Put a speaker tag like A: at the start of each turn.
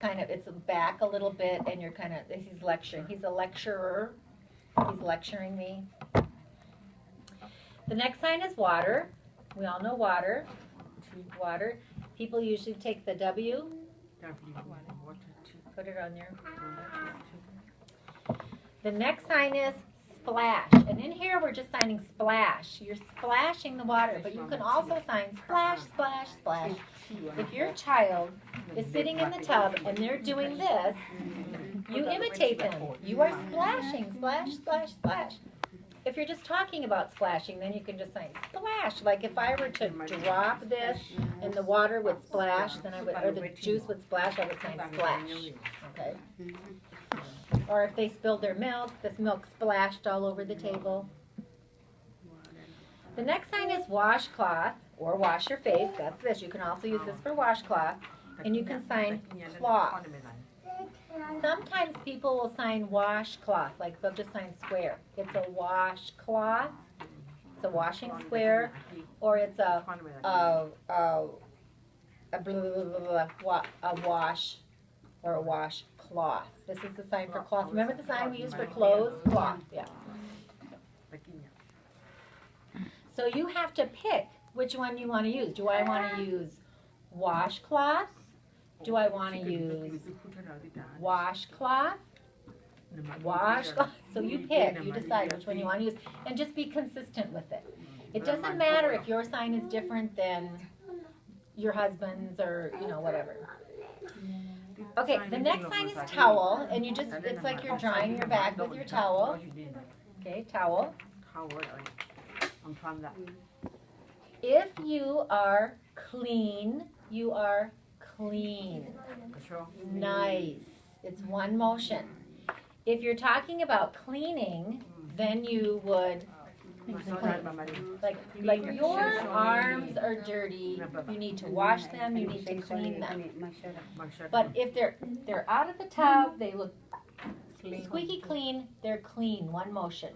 A: kind of, it's back a little bit, and you're kind of, he's lecturing. He's a lecturer. He's lecturing me. The next sign is water. We all know water. Water. People usually take the W. Put it on there. The next sign is splash. And in here we're just signing splash. You're splashing the water, but you can also sign splash, splash, splash. If your child is sitting in the tub and they're doing this, you imitate them. You are splashing, splash, splash, splash. If you're just talking about splashing, then you can just sign splash. Like if I were to drop this and the water would splash, then I would, or the juice would splash, I would sign splash. Okay. Or if they spilled their milk, this milk splashed all over the table. The next sign is washcloth, or wash your face. That's this. You can also use this for washcloth. And you can sign cloth. Sometimes people will sign washcloth, like they'll just sign square. It's a washcloth. It's a washing square, or it's a wash or a washcloth. This is the sign for cloth. Remember the sign we use for clothes? Cloth, yeah. So you have to pick which one you want to use. Do I want to use washcloth? Do I want to use washcloth? Washcloth. So you pick, you decide which one you want to use, and just be consistent with it. It doesn't matter if your sign is different than your husband's or, you know, whatever. Okay, the next sign is towel, and you just, it's like you're drying your back with your towel. Okay, towel. If you are clean, you are clean. Nice. It's one motion. If you're talking about cleaning, then you would like your arms are dirty, you need to wash them, you need to clean them. But if they're out of the tub, they look squeaky clean, they're clean, one motion.